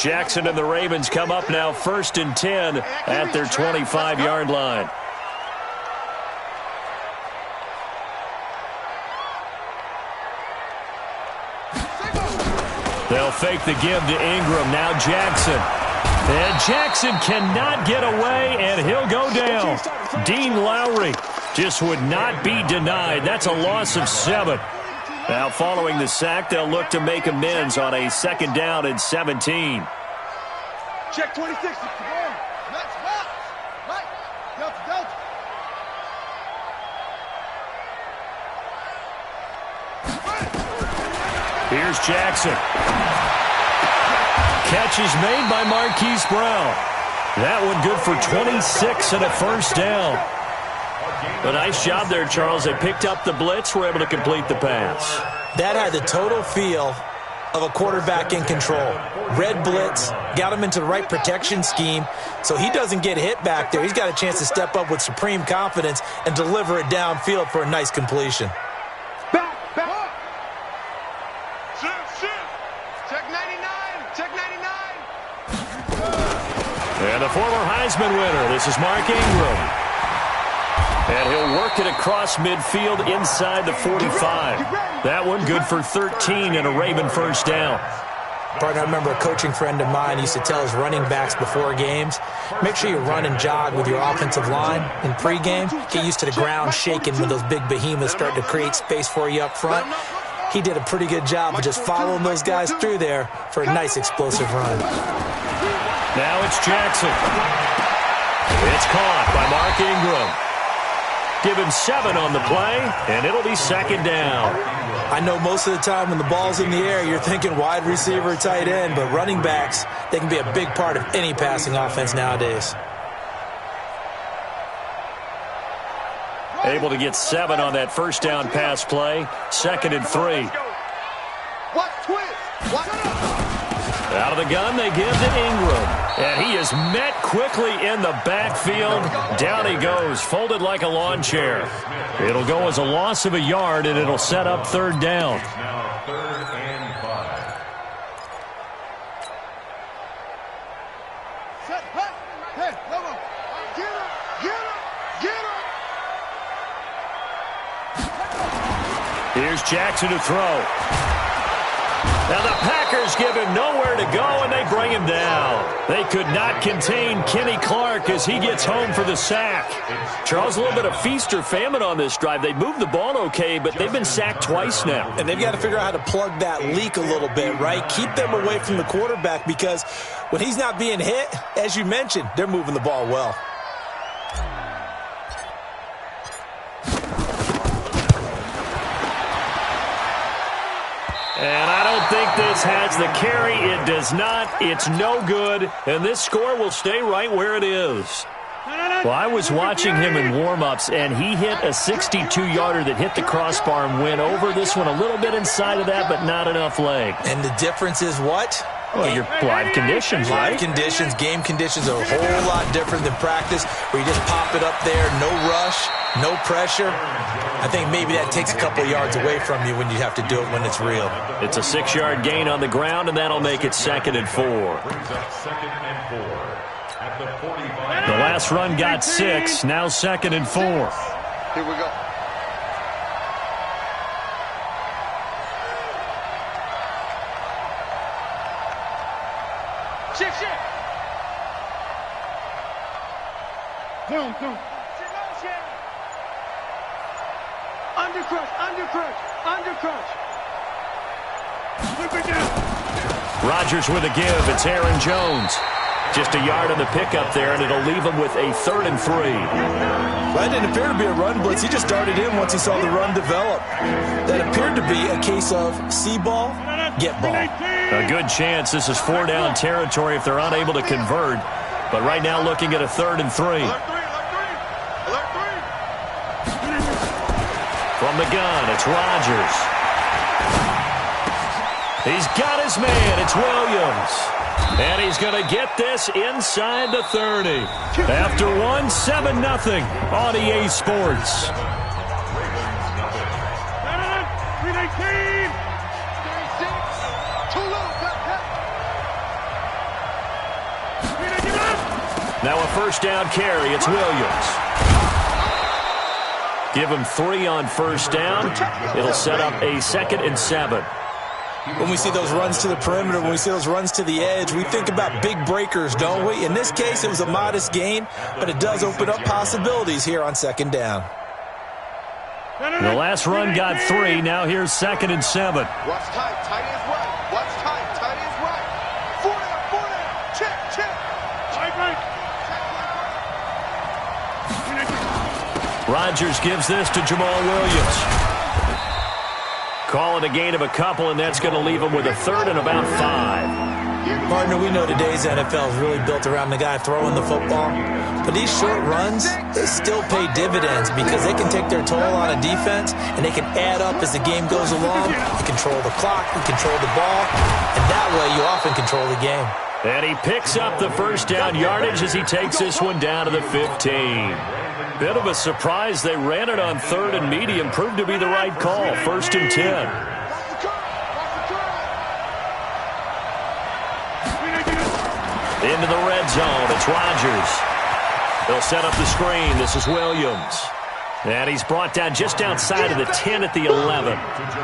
Jackson and the Ravens come up now 1st and 10 at their 25-yard line. They'll fake the give to Ingram. Now Jackson. And Jackson cannot get away, and he'll go down. Dean Lowry just would not be denied. That's a loss of 7. Now following the sack, they'll look to make amends on a 2nd down and 17. Check 26. Here's Jackson. Catch is made by Marquise Brown. That one good for 26 and a 1st down. A nice job there, Charles. They picked up the blitz, were able to complete the pass. That had the total feel of a quarterback in control. Red blitz, got him into the right protection scheme, so he doesn't get hit back there. He's got a chance to step up with supreme confidence and deliver it downfield for a nice completion. And the former Heisman winner, this is Mark Ingram. And he'll work it across midfield inside the 45. That one good for 13 and a Raven 1st down. Partner, I remember a coaching friend of mine used to tell his running backs before games, make sure you run and jog with your offensive line in pregame. Get used to the ground shaking when those big behemoths start to create space for you up front. He did a pretty good job of just following those guys through there for a nice explosive run. Now it's Jackson. It's caught by Mark Ingram. Give him 7 on the play, and it'll be 2nd down. I know most of the time when the ball's in the air, you're thinking wide receiver, tight end, but running backs, they can be a big part of any passing offense nowadays. Able to get 7 on that 1st down pass play. 2nd and 3. Out of the gun, they give to Ingram. And he is met quickly in the backfield. Down he goes, folded like a lawn chair. It'll go as a loss of a yard, and it'll set up 3rd down. Now 3rd and 5. Hey, come on. Get him, get him, get him. Here's Jackson to throw. Now the Packers give him nowhere to go, and they bring him down. They could not contain Kenny Clark as he gets home for the sack. Charles, a little bit of feast or famine on this drive. They moved the ball okay, but they've been sacked twice now. And they've got to figure out how to plug that leak a little bit, right? Keep them away from the quarterback because when he's not being hit, as you mentioned, they're moving the ball well. And I don't think this has the carry. It does not. It's no good. And this score will stay right where it is. Well, I was watching him in warm-ups, and he hit a 62-yarder that hit the crossbar and went over. This one a little bit inside of that, but not enough leg. And the difference is what? Well, your live conditions, right? Live conditions, game conditions are a whole lot different than practice, where you just pop it up there, no rush, no pressure. I think maybe that takes a couple yards away from you when you have to do it when it's real. It's a 6-yard gain on the ground, and that'll make it 2nd and 4. The last run got 6, now 2nd and 4. Here we go. Shift. Zoom. Undercrush. Flip it down. Rodgers with a give. It's Aaron Jones. Just a yard on the pickup there, and it'll leave him with a 3rd and 3. That didn't appear to be a run blitz. He just darted in once he saw the run develop. That appeared to be a case of see ball, get ball. A good chance this is 4-down territory if they're unable to convert. But right now looking at a 3rd and 3. From the gun, it's Rodgers. He's got his man. It's Williams. And he's going to get this inside the 30. After 7-0 on EA Sports. Now a first down carry. It's Williams. Give him 3 on first down. It'll set up a 2nd and 7. When we see those runs to the perimeter, when we see those runs to the edge, we think about big breakers, don't we? In this case, it was a modest gain, but it does open up possibilities here on 2nd down. The last run got 3. Now here's 2nd and 7. Watch tight. Tight is right. Watch tight. Tight is right. 4 down. Check, check. Tight right. Rodgers gives this to Jamal Williams. Call it a gain of a couple, and that's going to leave him with a 3rd and about 5. Partner, we know today's NFL is really built around the guy throwing the football. But these short runs, they still pay dividends because they can take their toll on a defense, and they can add up as the game goes along. You control the clock, you control the ball, and that way you often control the game. And he picks up the first down yardage as he takes this one down to the 15. Bit of a surprise. They ran it on 3rd and medium. Proved to be the right call. 1st and 10. Into the red zone. It's Rodgers. They'll set up the screen. This is Williams. And he's brought down just outside of the 10 at the 11.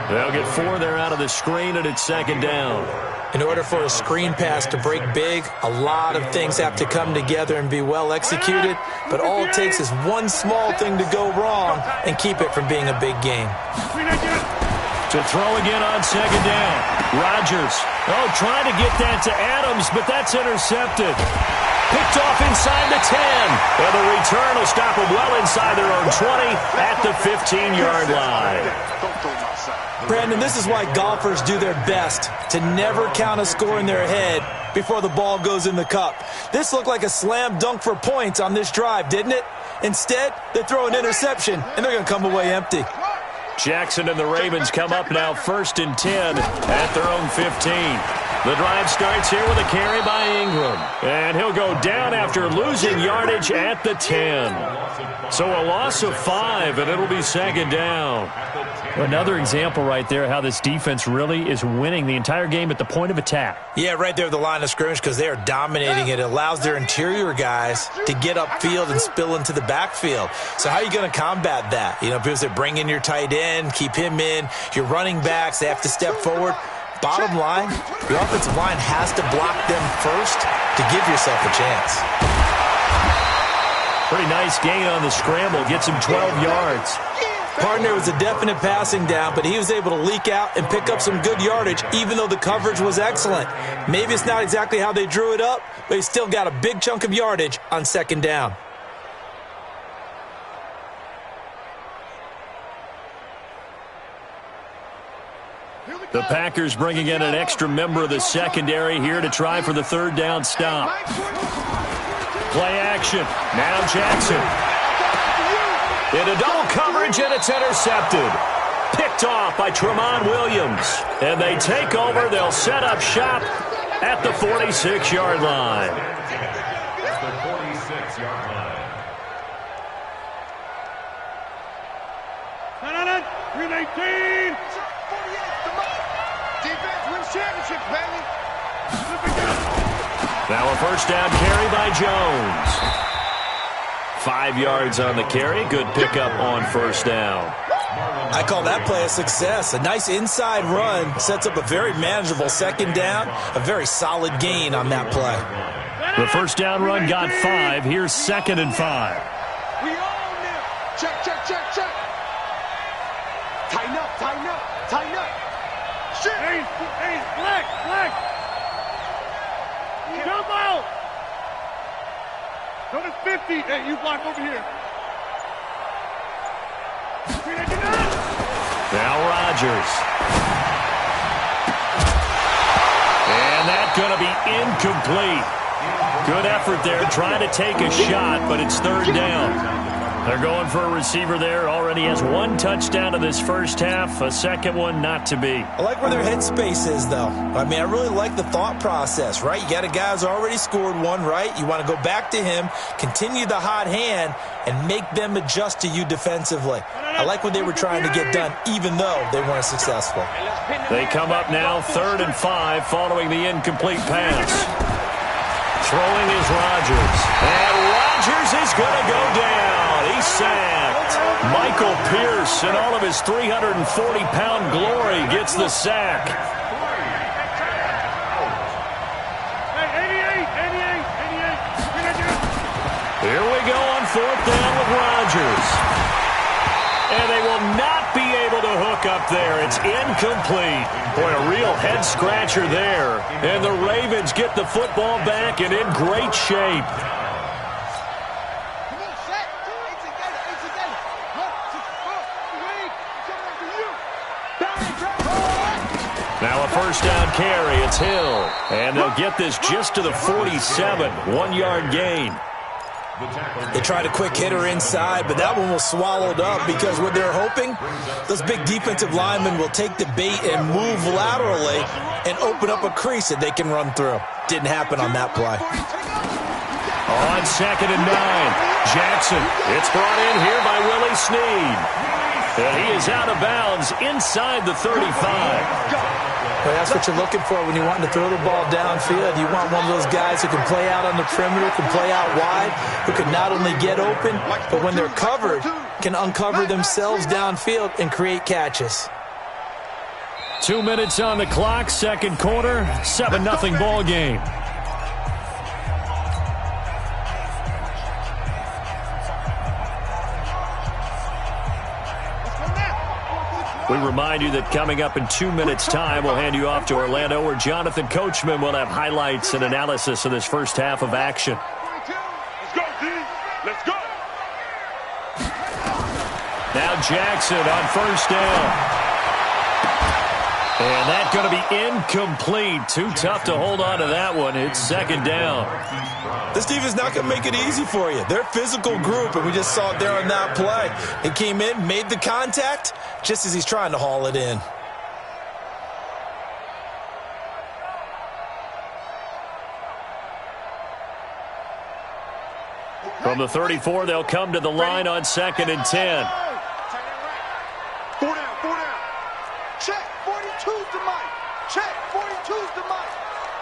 They'll get 4 there out of the screen, and it's 2nd down. In order for a screen pass to break big, a lot of things have to come together and be well executed, but all it takes is one small thing to go wrong and keep it from being a big game. To throw again on 2nd down. Rodgers. Oh, trying to get that to Adams, but that's intercepted. Picked off inside the 10. And the return will stop them well inside their own 20 at the 15-yard line. Brandon, this is why golfers do their best to never count a score in their head before the ball goes in the cup. This looked like a slam dunk for points on this drive, didn't it? Instead, they throw an interception, and they're going to come away empty. Jackson and the Ravens come up now 1st and 10 at their own 15. The drive starts here with a carry by Ingram. And he'll go down after losing yardage at the 10. So a loss of 5, and it'll be 2nd down. Another example right there how this defense really is winning the entire game at the point of attack. Yeah, right there at the line of scrimmage because they are dominating it. It allows their interior guys to get upfield and spill into the backfield. So how are you going to combat that? You know, because they bring in your tight end, keep him in. Your running backs, they have to step forward. Bottom line, your offensive line has to block them first to give yourself a chance. Pretty nice gain on the scramble. Gets him 12 yards. Partner, was a definite passing down, but he was able to leak out and pick up some good yardage, even though the coverage was excellent. Maybe it's not exactly how they drew it up, but he still got a big chunk of yardage on 2nd down. The Packers bringing in an extra member of the secondary here to try for the 3rd down stop. Play action. Now Jackson. Into double coverage, and it's intercepted. Picked off by Tramon Williams. And they take over. They'll set up shop at the 46-yard line. The 46-yard line. 319. Defense wins championships, baby. Now a first down carry by Jones. 5 yards on the carry. Good pickup on 1st down. I call that play a success. A nice inside run sets up a very manageable 2nd down. A very solid gain on that play. The first down run got 5. Here's 2nd and 5. We own them. Check, check, check, check. Tighten up, tighten up, tighten up. Shit. Hey, black. Jump out. Go to 50. Hey, you block over here. Now Rodgers. And that's going to be incomplete. Good effort there trying to take a shot, but it's 3rd down. They're going for a receiver there. Already has 1 touchdown in this first half. A second one not to be. I like where their headspace is, though. I mean, I really like the thought process, right? You got a guy who's already scored 1, right? You want to go back to him, continue the hot hand, and make them adjust to you defensively. I like what they were trying to get done, even though they weren't successful. They come up now 3rd and 5 following the incomplete pass. Throwing is Rodgers. And Rodgers is going to go down. He's sacked. Michael Pierce, in all of his 340-pound glory, gets the sack. Here we go on 4th down with Rodgers. And they will not be able to hook up there. It's incomplete. Boy, a real head-scratcher there. And the Ravens get the football back and in great shape. Now a 1st down carry. It's Hill. And they'll get this just to the 47. 1-yard gain. They tried a quick hitter inside, but that one was swallowed up because what they're hoping, those big defensive linemen will take the bait and move laterally and open up a crease that they can run through. Didn't happen on that play. On 2nd and 9, Jackson. It's brought in here by Willie Snead. And he is out of bounds inside the 35. Well, that's what you're looking for when you want to throw the ball downfield. You want one of those guys who can play out on the perimeter, can play out wide, who can not only get open, but when they're covered, can uncover themselves downfield and create catches. 2 minutes on the clock, 2nd quarter, 7-0 ball game. We remind you that coming up in 2 minutes' time, we'll hand you off to Orlando, where Jonathan Coachman will have highlights and analysis of this first half of action. Let's go, D. Let's go. Now Jackson on 1st down. And that's going to be incomplete. Too tough to hold on to that one. It's 2nd down. This defense not going to make it easy for you. They're a physical group, and we just saw it there on that play. He came in, made the contact, just as he's trying to haul it in. From the 34, they'll come to the line on 2nd and 10. 4 down, 4 down. Check, 42's the mic. Check, 42's the mic.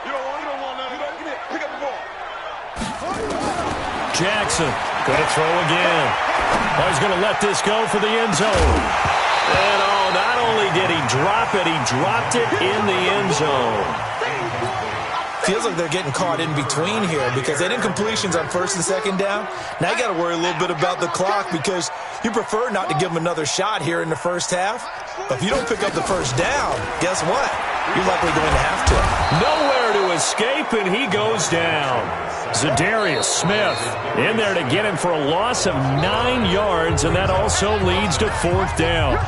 You don't want nothing. Get it. Pick up the ball. Jackson going to throw again. Oh, he's going to let this go for the end zone. And not only did he drop it, he dropped it in the end zone. Feels like they're getting caught in between here because they did incompletions on 1st and 2nd down. Now you got to worry a little bit about the clock because you prefer not to give them another shot here in the first half. But if you don't pick up the 1st down, guess what? You're likely going to have to. Nowhere to escape, and he goes down. Zadarius Smith in there to get him for a loss of 9 yards, and that also leads to 4th down.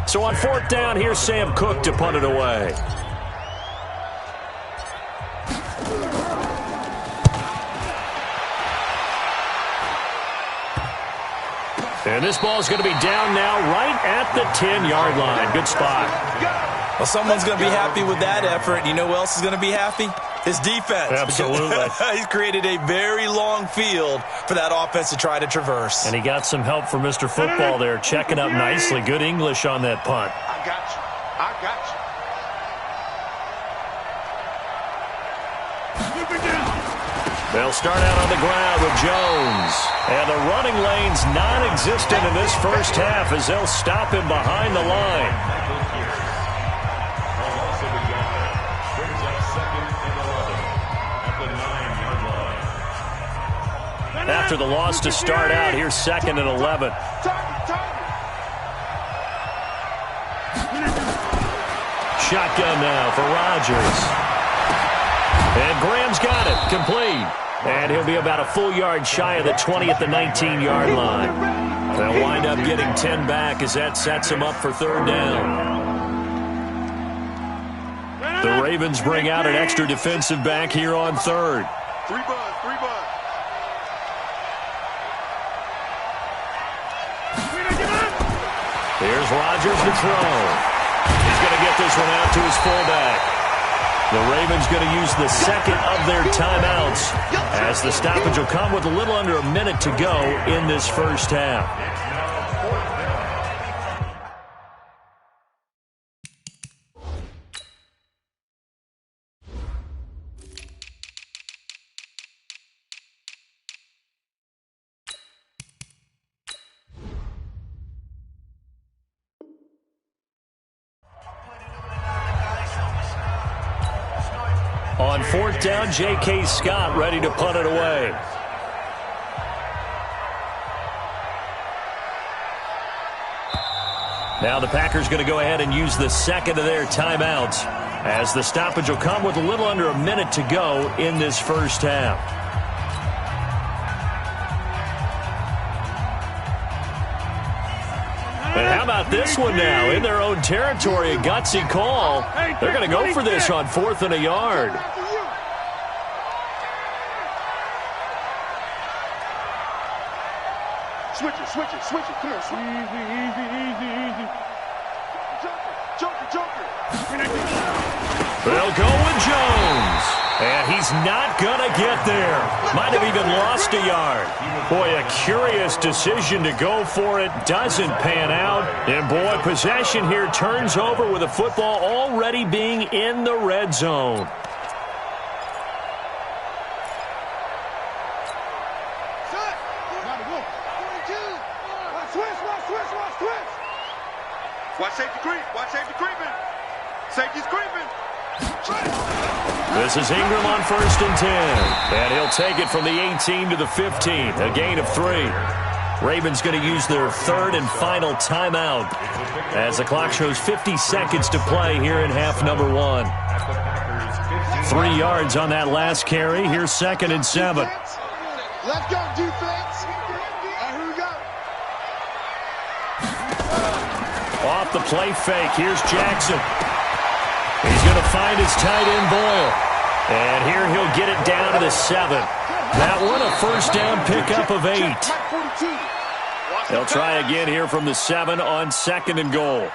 So on 4th down, here's Sam Cook to punt it away. And this ball is going to be down now right at the 10-yard line. Good spot. Well, someone's going to be happy with that effort. You know who else is going to be happy? His defense. Absolutely. He's created a very long field for that offense to try to traverse. And he got some help from Mr. Football there, checking up nicely. Good English on that punt. I got you. I got you. They'll start out on the ground with Jones. And the running lane's non-existent in this first half as they'll stop him behind the line. After the loss to start out, here's 2nd and 11. Shotgun now for Rodgers. And Graham's got it, complete. And he'll be about a full yard shy of the 20 at the 19-yard line. They'll wind up getting 10 back as that sets him up for 3rd down. The Ravens bring out an extra defensive back here on 3rd. 3 buds. Here's Rodgers to throw. He's going to get this one out to his fullback. The Ravens going to use the second of their timeouts as the stoppage will come with a little under a minute to go in this first half. On fourth down, J.K. Scott ready to punt it away. Now the Packers going to go ahead and use the second of their timeouts as the stoppage will come with a little under a minute to go in this first half. And how about this one now? In their own territory, a gutsy call. They're going to go for this on 4th and a yard. Switch it. Come on, easy. Joker. They'll go with Jones. And he's not going to get there. Might have even lost a yard. Boy, a curious decision to go for it. Doesn't pan out. And, boy, possession here turns over with the football already being in the red zone. Watch safety creeping. Safety's creeping. This is Ingram on 1st and 10. And he'll take it from the 18 to the 15. A gain of 3. Ravens going to use their third and final timeout as the clock shows 50 seconds to play here in half number 1. 3 yards on that last carry. Here's 2nd and 7. Let's go, defense. Here we go. Off the play fake. Here's Jackson. He's going to find his tight end, Boyle. And here he'll get it down to the 7. That one a first down pickup of 8. They'll try again here from the 7 on 2nd and goal.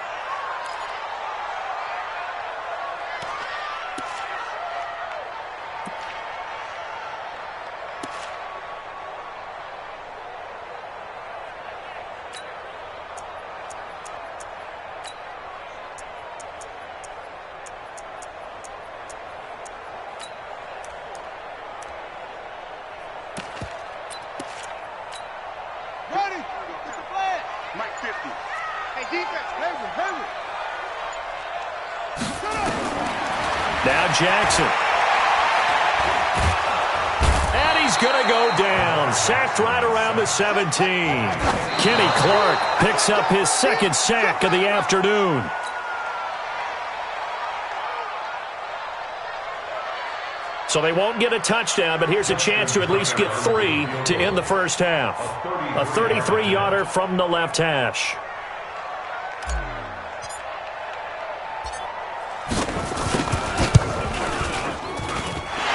Now Jackson. And he's going to go down. Sacked right around the 17. Kenny Clark picks up his 2nd sack of the afternoon. So they won't get a touchdown, but here's a chance to at least get 3 to end the first half. A 33-yarder from the left hash.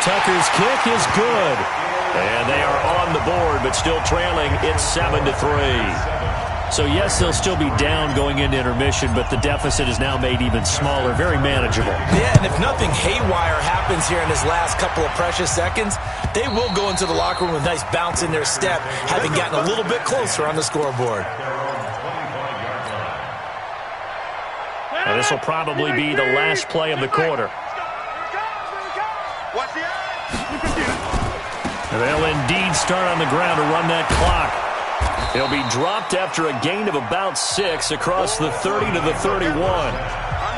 Tucker's kick is good. And they are on the board, but still trailing. It's 7-3. So, yes, they'll still be down going into intermission, but the deficit is now made even smaller, very manageable. Yeah, and if nothing haywire happens here in this last couple of precious seconds, they will go into the locker room with a nice bounce in their step, having gotten a little bit closer on the scoreboard. And this will probably be the last play of the quarter. They'll indeed start on the ground to run that clock. He'll be dropped after a gain of about 6 across the 30 to the 31.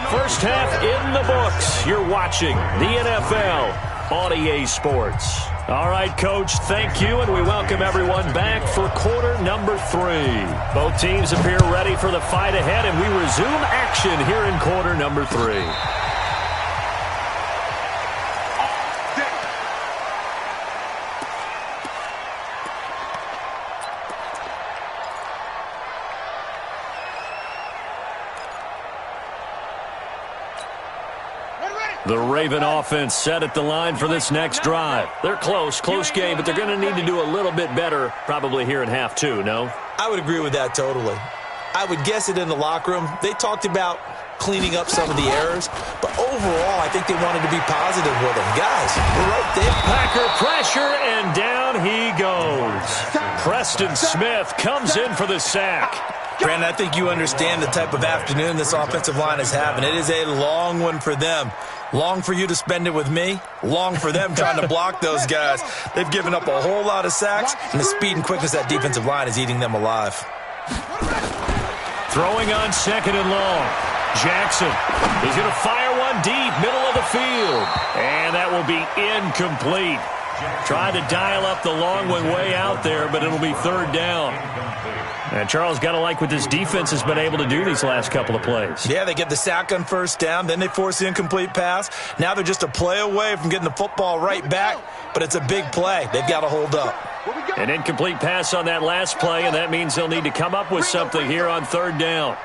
First half in the books. You're watching the NFL on EA Sports. All right, Coach, thank you, and we welcome everyone back for quarter number 3. Both teams appear ready for the fight ahead, and we resume action here in quarter number 3. The Raven offense set at the line for this next drive. They're close game, but they're going to need to do a little bit better probably here in half 2, no? I would agree with that totally. I would guess it in the locker room. They talked about cleaning up some of the errors. But overall, I think they wanted to be positive with them. Guys, we're right there. Packer pressure, and down he goes. Preston Smith comes in for the sack. Brandon, I think you understand the type of afternoon this offensive line is having. It is a long one for them. Long for you to spend it with me. Long for them trying to block those guys. They've given up a whole lot of sacks, and the speed and quickness of that defensive line is eating them alive. Throwing on second and long. Jackson. He's going to fire one deep, middle of the field. And that will be incomplete. Tried to dial up the long one way out there, but it'll be third down. And Charles, got to like what this defense has been able to do these last couple of plays. Yeah, they get the sack on first down, then they force the incomplete pass. Now they're just a play away from getting the football right back, but it's a big play. They've got to hold up. An incomplete pass on that last play, and that means they'll need to come up with something here on third down.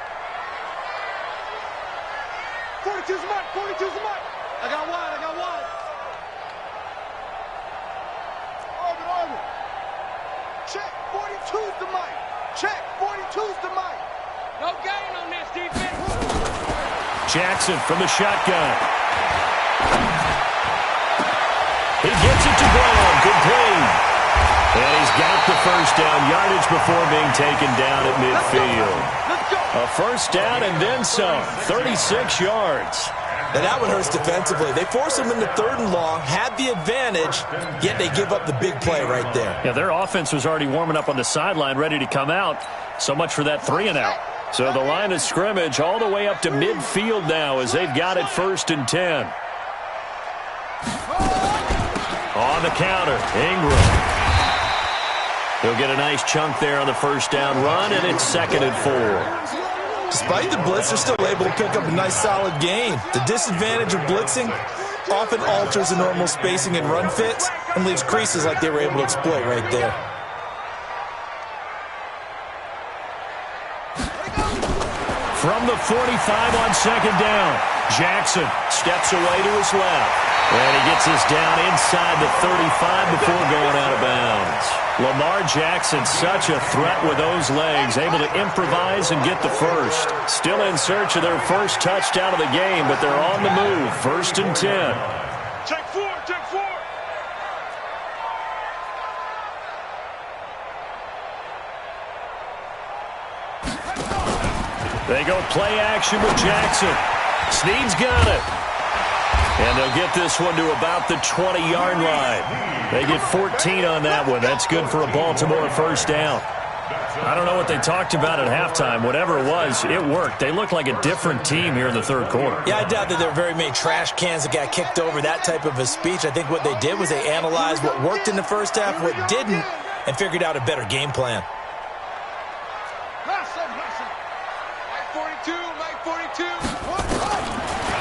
42's the mark, 42's the mark. I got one. Orbit. Check, 42's the mic. Check, 42's the mic. No gain on this defense. Jackson from the shotgun. He gets it to ground, complete. And he's got the first down, yardage before being taken down at midfield. A first down and then some, 36 yards. Now that one hurts defensively. They force them into third and long, had the advantage, yet they give up the big play right there. Yeah, their offense was already warming up on the sideline, ready to come out. So much for that 3-and-out. So the line of scrimmage all the way up to midfield now as they've got it first and 10. On the counter, Ingram. He'll get a nice chunk there on the first down run, and it's 2nd and 4. Despite the blitz, they're still able to pick up a nice solid gain. The disadvantage of blitzing often alters the normal spacing and run fits and leaves creases like they were able to exploit right there. From the 45 on second down, Jackson steps away to his left. And he gets us down inside the 35 before going out of bounds. Lamar Jackson, such a threat with those legs, able to improvise and get the first. Still in search of their first touchdown of the game, but they're on the move. 1st and 10. Check four. They go play action with Jackson. Snead's got it. And they'll get this one to about the 20-yard line. They get 14 on that one. That's good for a Baltimore first down. I don't know what they talked about at halftime. Whatever it was, it worked. They look like a different team here in the third quarter. Yeah, I doubt that there were very many trash cans that got kicked over, that type of a speech. I think what they did was they analyzed what worked in the first half, what didn't, and figured out a better game plan.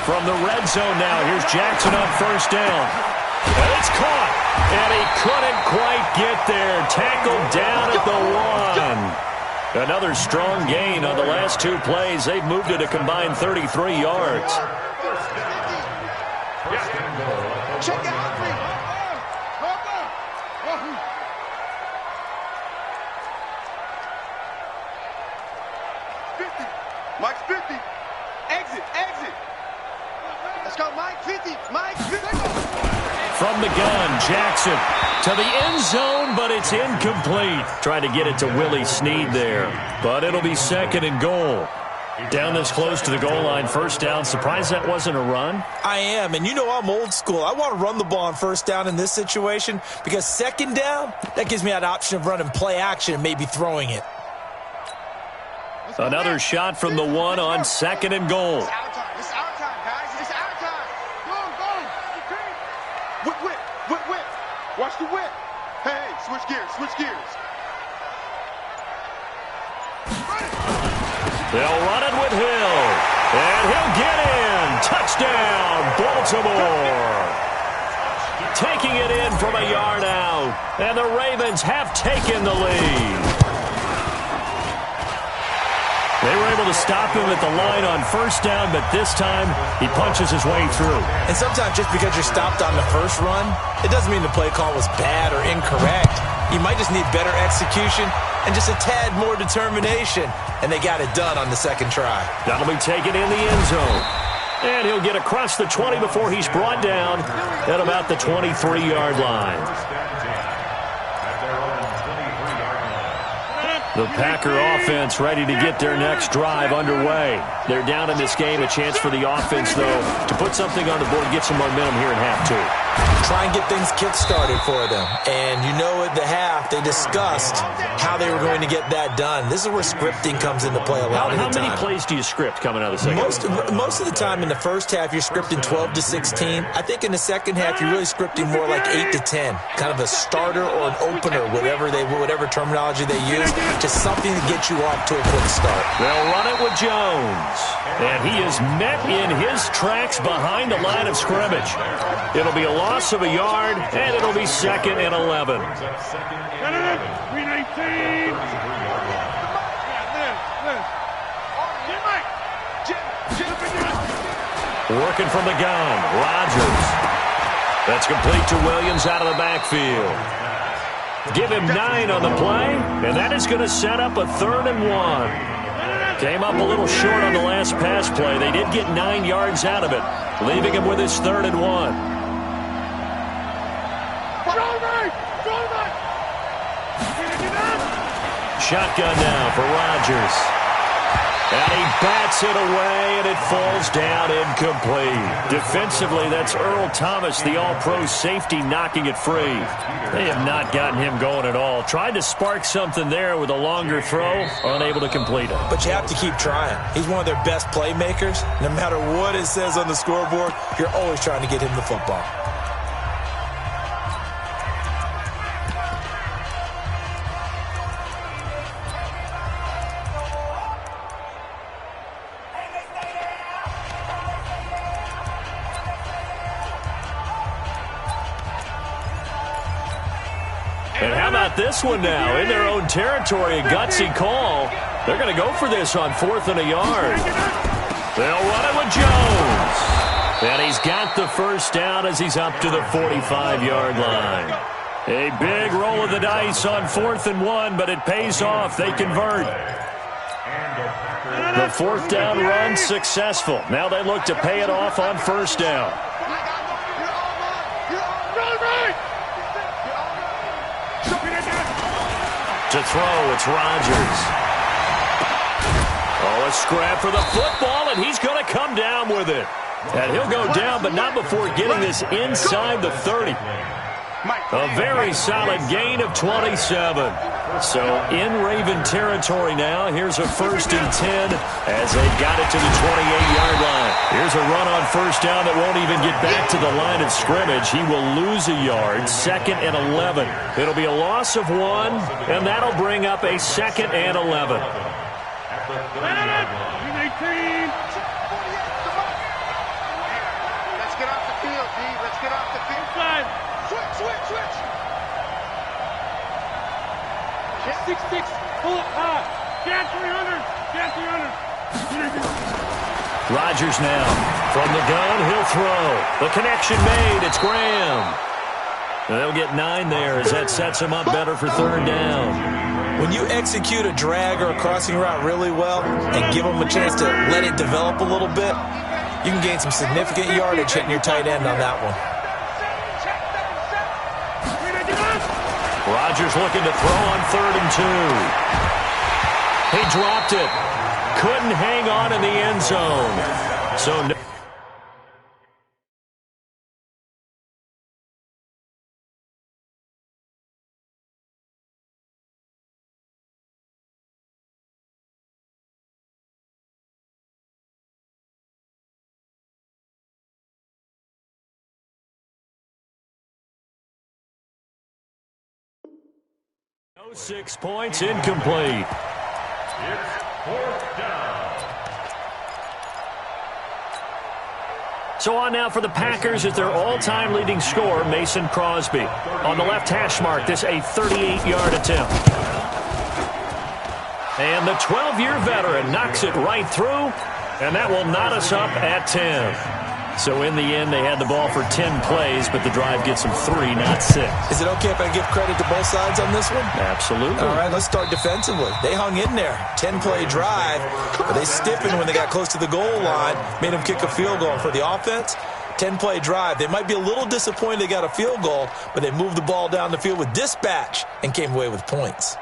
From the red zone now, here's Jackson on first down. And it's caught, and he couldn't quite get there. Tackled down at the 1. Another strong gain on the last 2 plays. They've moved it a combined 33 yards. Check it out. Mike's 50. Exit. Let's go, Mike 50. Mike 50. From the gun, Jackson to the end zone, but it's incomplete. Trying to get it to Willie Snead there, but it'll be 2nd and goal. Down this close to the goal line, first down. Surprised that wasn't a run? I am, and you know I'm old school. I want to run the ball on first down in this situation because second down, that gives me that option of running play action and maybe throwing it. Another shot from the 1 on 2nd and goal. It's our time, guys. It's our time. Go. Whip. Watch the whip. Hey, switch gears. They'll run it with Hill. And he'll get in. Touchdown, Baltimore. Taking it in from a yard out. And the Ravens have taken the lead. They were able to stop him at the line on first down, but this time he punches his way through. And sometimes just because you're stopped on the first run, it doesn't mean the play call was bad or incorrect. You might just need better execution and just a tad more determination, and they got it done on the second try. That'll be taken in the end zone. And he'll get across the 20 before he's brought down at about the 23-yard line. The Packer offense ready to get their next drive underway. They're down in this game. A chance for the offense, though, to put something on the board and get some momentum here in half two. Try and get things kick-started for them. And you know at the half, they discussed how they were going to get that done. This is where scripting comes into play a lot of the time. How many plays do you script coming out of the second half? Most of the time in the first half, you're scripting 12 to 16. I think in the second half, you're really scripting more like 8 to 10. Kind of a starter or an opener, whatever terminology they use. Just something to get you off to a quick start. They'll run it with Jones. And he is met in his tracks behind the line of scrimmage. It'll be a loss of a yard, and it'll be 2nd and 11. 319. Working from the gun, Rodgers. That's complete to Williams out of the backfield. Give him 9 on the play, and that is going to set up a 3rd and 1. Came up a little short on the last pass play. They did get 9 yards out of it, leaving him with his 3rd and 1. Shotgun now for Rodgers. And he bats it away, and it falls down incomplete. Defensively, that's Earl Thomas, the all-pro safety, knocking it free. They have not gotten him going at all. Tried to spark something there with a longer throw, unable to complete it. But you have to keep trying. He's one of their best playmakers. No matter what it says on the scoreboard, you're always trying to get him the football. And how about this one now? In their own territory, a gutsy call. They're going to go for this on 4th and a yard. They'll run it with Jones. And he's got the first down as he's up to the 45-yard line. A big roll of the dice on 4th and 1, but it pays off. They convert. The 4th down run successful. Now they look to pay it off on 1st down. To throw, it's Rodgers. Oh, a scrap for the football, and he's going to come down with it. And he'll go down, but not before getting this inside the 30. A very solid gain of 27. So in Raven territory now. Here's a 1st and 10 as they've got it to the 28-yard line. Here's a run on 1st down that won't even get back to the line of scrimmage. He will lose a yard. 2nd and 11. It'll be a loss of 1, and that'll bring up a 2nd and 11. Let's get off the field, D. Let's get off the field. Switch. 6-6. Pull it high. Get 300. Rodgers now. From the gun, he'll throw. The connection made. It's Graham. They'll get 9 there as that sets him up better for 3rd down. When you execute a drag or a crossing route really well and give them a chance to let it develop a little bit, you can gain some significant yardage hitting your tight end on that one. Rodgers looking to throw on 3rd and 2. He dropped it. Couldn't hang on in the end zone. So no. No 6 points, incomplete. It's 4th down. So on now for the Packers is their all-time leading scorer, Mason Crosby. On the left hash mark, this a 38-yard attempt. And the 12-year veteran knocks it right through, and that will knot us up at 10. So in the end, they had the ball for 10 plays, but the drive gets them 3, not 6. Is it okay if I give credit to both sides on this one? Absolutely. All right, let's start defensively. They hung in there. 10-play drive, but they stiffened when they got close to the goal line, made them kick a field goal. For the offense, 10-play drive. They might be a little disappointed they got a field goal, but they moved the ball down the field with dispatch and came away with points.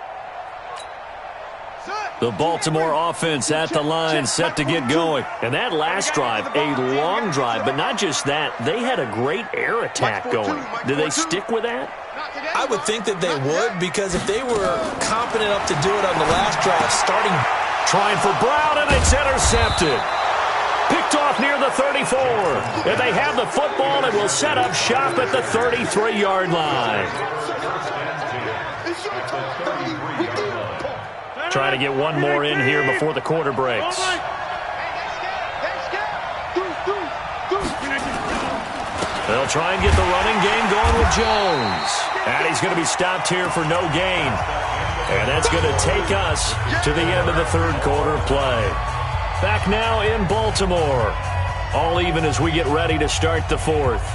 The Baltimore offense at the line, set to get going. And that last drive, a long drive, but not just that. They had a great air attack going. Did they stick with that? I would think that they would, because if they were confident enough to do it on the last drive, starting... Trying for Brown, and it's intercepted. Picked off near the 34. And they have the football and will set up shop at the 33-yard line. Trying to get one more in here before the quarter breaks. They'll try and get the running game going with Jones. And he's going to be stopped here for no gain. And that's going to take us to the end of the third quarter of play. Back now in Baltimore. All even as we get ready to start the fourth.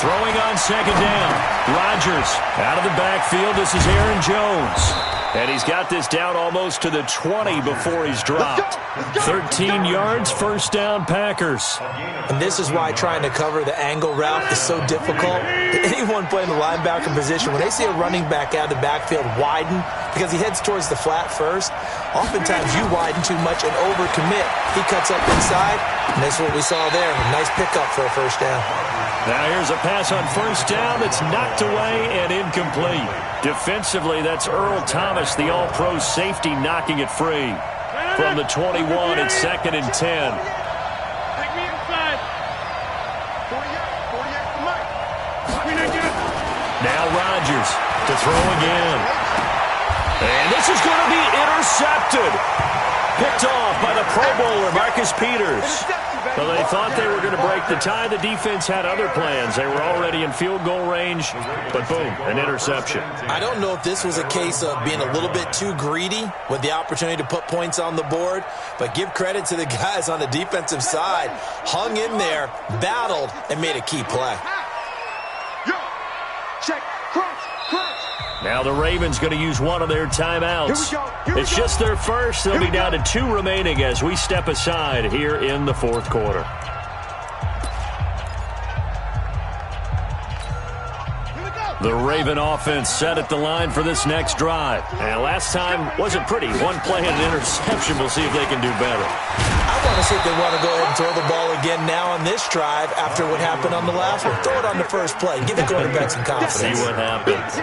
Throwing on second down. Rodgers out of the backfield. This is Aaron Jones. And he's got this down almost to the 20 before he's dropped. 13 yards, first down, Packers. And this is why trying to cover the angle route is so difficult. Anyone playing the linebacker position, when they see a running back out of the backfield widen, because he heads towards the flat first, oftentimes you widen too much and overcommit. He cuts up inside, and that's what we saw there. A nice pickup for a first down. Now here's a pass on first down that's knocked away and incomplete. Defensively, that's Earl Thomas, the all-pro safety, knocking it free. From the 21, it's 2nd and 10. Take me inside. 48. Now Rodgers to throw again. And this is going to be intercepted. Picked off by the Pro Bowler, Marcus Peters. Well, they thought they were going to break the tie. The defense had other plans. They were already in field goal range, but boom, an interception. I don't know if this was a case of being a little bit too greedy with the opportunity to put points on the board, but give credit to the guys on the defensive side. Hung in there, battled, and made a key play. Yo, check, cross. Now the Ravens going to use one of their timeouts. It's just their first. They'll be down to 2 remaining as we step aside here in the fourth quarter. The Raven offense set at the line for this next drive. And last time wasn't pretty. One play and an interception. We'll see if they can do better. I want to see if they want to go ahead and throw the ball again now on this drive after what happened on the last one. Throw it on the first play. Give the quarterback some confidence. See what happens.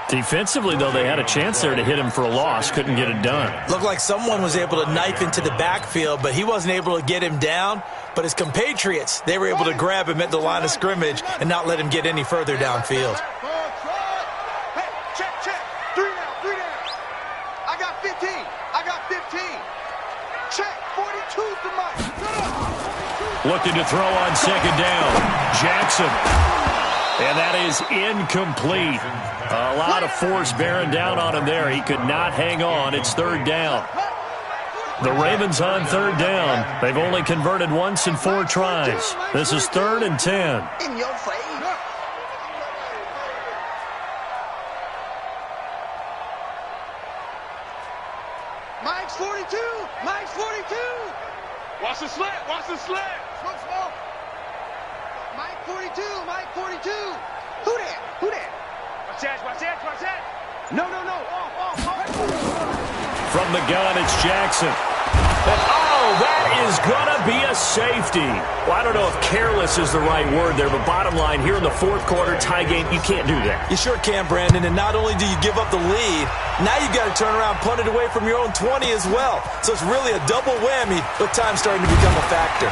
Defensively, though, they had a chance there to hit him for a loss. Couldn't get it done. Looked like someone was able to knife into the backfield, but he wasn't able to get him down. But his compatriots, they were able to grab him at the line of scrimmage and not let him get any further downfield. Hey, check. 3 down. I got 15. Check, 42's the mic. Looking to throw on second down. Jackson. And that is incomplete. A lot of force bearing down on him there. He could not hang on. It's third down. The Ravens on third down. They've only converted once in 4 tries. This is 3rd and 10. In your face. Mike's 42. Watch the slant. Smoke. Mike 42. Who that? Watch that. No. Off. From the gun, it's Jackson. And, that is going to be a safety. Well, I don't know if careless is the right word there, but bottom line, here in the fourth quarter, tie game, you can't do that. You sure can, Brandon, and not only do you give up the lead, now you've got to turn around and punt it away from your own 20 as well. So it's really a double whammy with time starting to become a factor.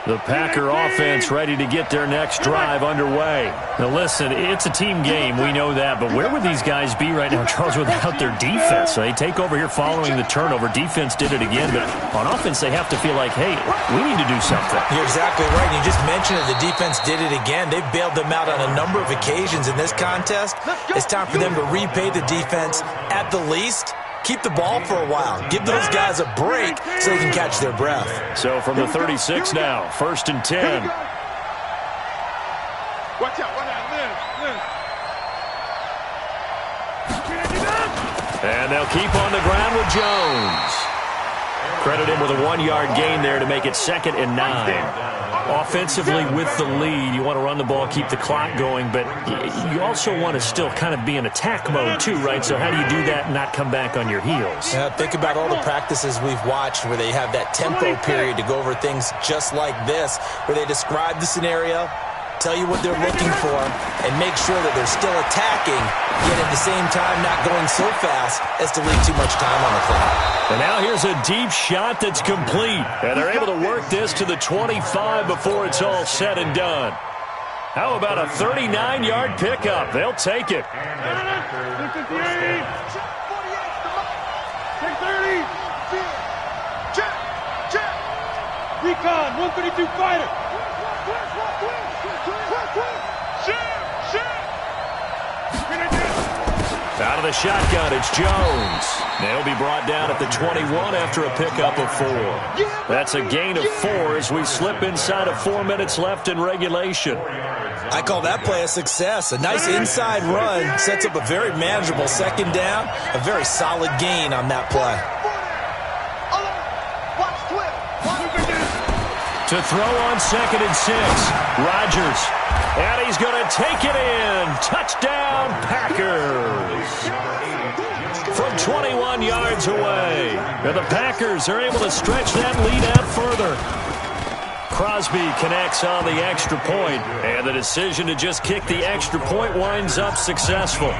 The Packer offense ready to get their next drive underway. Now listen, it's a team game, we know that, but where would these guys be right now, Charles, without their defense? They take over here following the turnover. Defense did it again, but on offense they have to feel like, hey, we need to do something. You're exactly right. You just mentioned it. The defense did it again. They've bailed them out on a number of occasions in this contest. It's time for them to repay the defense at the least. Keep the ball for a while. Give those guys a break so they can catch their breath. So from the 36 now, 1st and 10. Watch out, Liz. And they'll keep on the ground with Jones. Credit him with a 1-yard gain there to make it 2nd and 9. Offensively with the lead, you want to run the ball, keep the clock going, but you also want to still kind of be in attack mode too, right? So how do you do that and not come back on your heels? Yeah, think about all the practices we've watched where they have that tempo period to go over things just like this, where they describe the scenario, tell you what they're looking for, and make sure that they're still attacking, yet at the same time not going so fast as to leave too much time on the clock. And now here's a deep shot that's complete. And they're able to work this to the 25 before it's all said and done. How about a 39-yard pickup? They'll take it. 630. Check. Recon, 132 fighter. Out of the shotgun, it's Jones. They'll be brought down at the 21 after a pickup of 4. That's a gain of 4 as we slip inside of 4 minutes left in regulation. I call that play a success. A nice inside run sets up a very manageable 2nd down. A very solid gain on that play. To throw on 2nd and 6, Rodgers. And he's going to take it in. Touchdown, Packers. From 21 yards away. And the Packers are able to stretch that lead out further. Crosby connects on the extra point, and the decision to just kick the extra point winds up successful.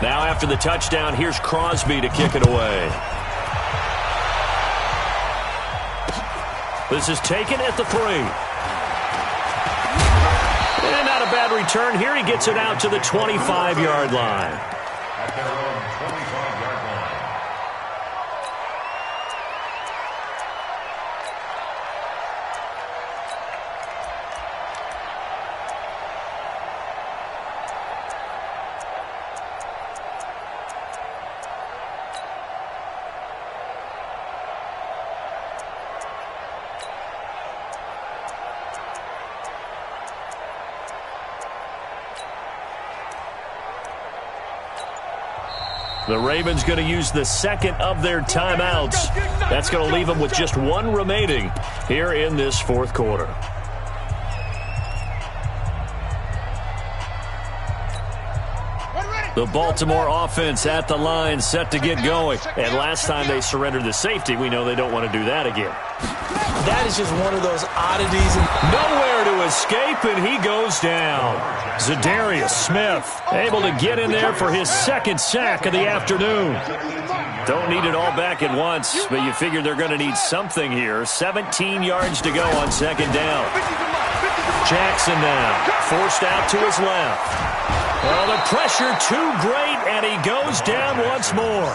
Now after the touchdown, here's Crosby to kick it away. This is taken at the 3. And not a bad return here. He gets it out to the 25-yard line. At their own 25-yard line. The Ravens going to use the 2nd of their timeouts. That's going to leave them with just 1 remaining here in this 4th quarter. The Baltimore offense at the line, set to get going. And last time they surrendered the safety, we know they don't want to do that again. That is just one of those oddities. Nowhere to escape, and he goes down. Zadarius Smith able to get in there for his 2nd sack of the afternoon. Don't need it all back at once, but you figure they're going to need something here. 17 yards to go on 2nd down. Jackson now, forced out to his left. Well, the pressure too great, and he goes down once more.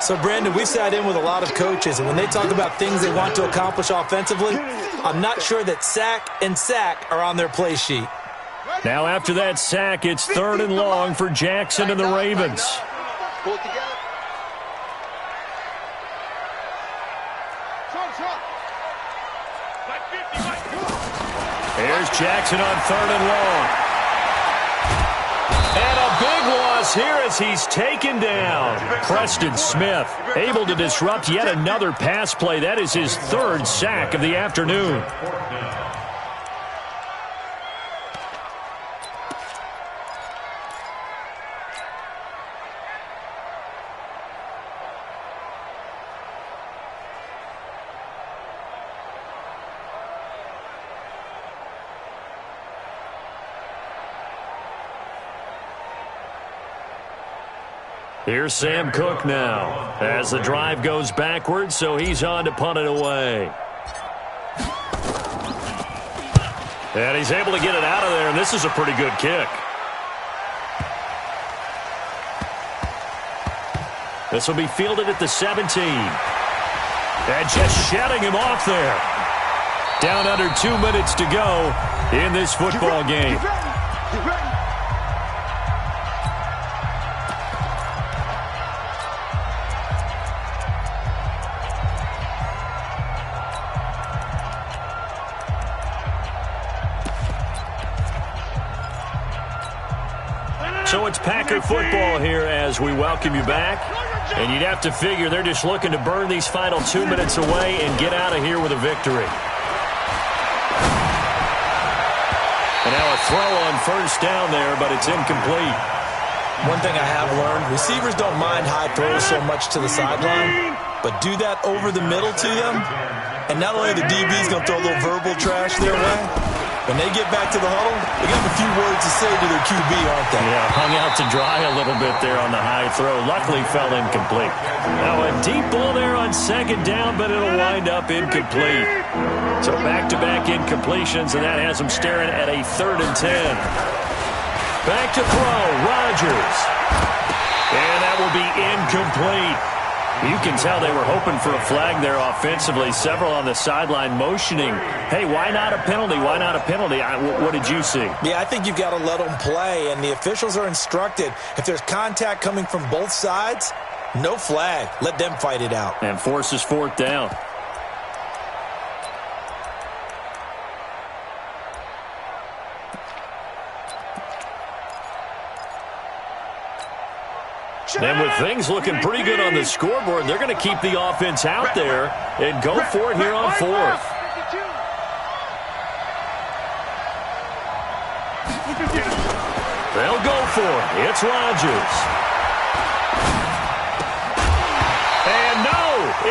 So, Brandon, we've sat in with a lot of coaches, and when they talk about things they want to accomplish offensively, I'm not sure that sack and sack are on their play sheet. Now, after that sack, it's 3rd and long for Jackson and the Ravens. Pull it together. Here's Jackson on 3rd and long. And a big loss here as he's taken down. Preston Smith able to disrupt yet another pass play. That is his 3rd sack of the afternoon. Here's Sam Cook now as the drive goes backwards, so he's on to punt it away. And he's able to get it out of there, and this is a pretty good kick. This will be fielded at the 17. And just shutting him off there. Down under 2 minutes to go in this football game. Get ready. So it's Packer football here as we welcome you back. And you'd have to figure they're just looking to burn these final 2 minutes away and get out of here with a victory. And now a throw on first down there, but it's incomplete. One thing I have learned, receivers don't mind high throws so much to the sideline, but do that over the middle to them, and not only the DB's going to throw a little verbal trash their way, when they get back to the huddle, they got a few words to say to their QB, aren't they? Yeah, hung out to dry a little bit there on the high throw. Luckily fell incomplete. Now a deep ball there on second down, but it'll wind up incomplete. So back-to-back incompletions, and that has them staring at a 3rd and 10. Back to throw, Rodgers. And that will be incomplete. You can tell they were hoping for a flag there offensively. Several on the sideline motioning, hey, why not a penalty? Why not a penalty? What did you see? Yeah, I think you've got to let them play, and the officials are instructed, if there's contact coming from both sides, no flag. Let them fight it out. And forces 4th down. And with things looking pretty good on the scoreboard, they're going to keep the offense out there and go for it here on 4th. They'll go for it. It's Rodgers. And no,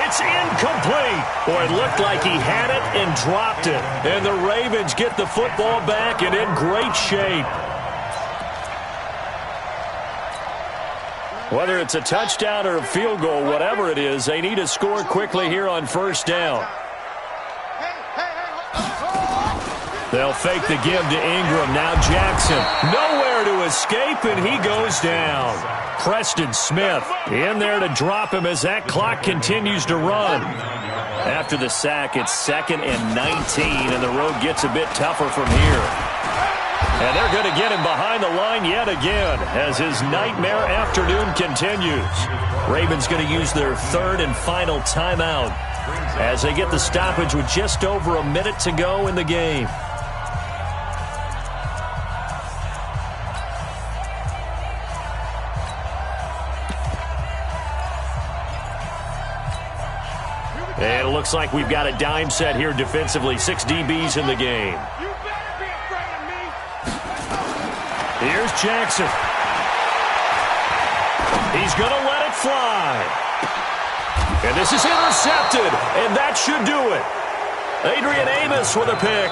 it's incomplete. Boy, it looked like he had it and dropped it. And the Ravens get the football back and in great shape. Whether it's a touchdown or a field goal, whatever it is, they need to score quickly here on first down. They'll fake the give to Ingram. Now Jackson. Nowhere to escape, and he goes down. Preston Smith in there to drop him as that clock continues to run. After the sack, it's 2nd and 19, and the road gets a bit tougher from here. And they're going to get him behind the line yet again as his nightmare afternoon continues. Ravens going to use their 3rd and final timeout as they get the stoppage with just over a minute to go in the game. And it looks like we've got a dime set here defensively. 6 DBs in the game. Here's Jackson. He's going to let it fly. And this is intercepted, and that should do it. Adrian Amos with a pick.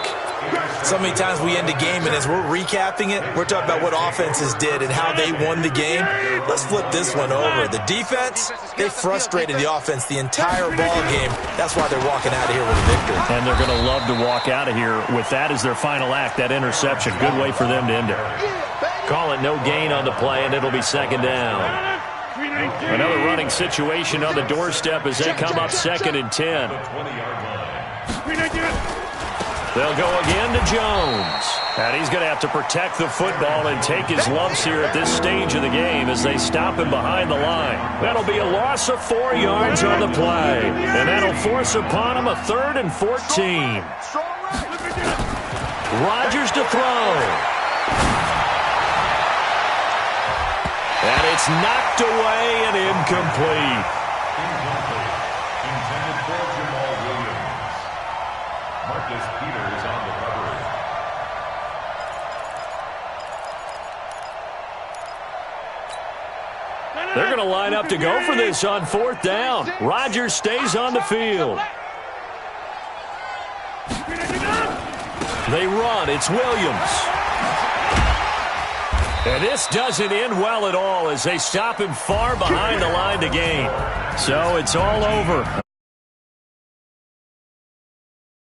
So many times we end a game, and as we're recapping it, we're talking about what offenses did and how they won the game. Let's flip this one over. The defense, they frustrated the offense the entire ball game. That's why they're walking out of here with a victory. And they're going to love to walk out of here with that as their final act, that interception. Good way for them to end it. Call it no gain on the play, and it'll be 2nd down. Another running situation on the doorstep as they come up 2nd and 10. They'll go again to Jones. And he's going to have to protect the football and take his lumps here at this stage of the game as they stop him behind the line. That'll be a loss of 4 yards on the play. And that'll force upon him a 3rd and 14. Rodgers to throw. And it's knocked away and incomplete. Intended for Jamal Williams. Marcus Peters on the coverage. They're going to line up to go for this on 4th down. Rodgers stays on the field. They run. It's Williams. And this doesn't end well at all as they stop him far behind the line to gain. So it's all over.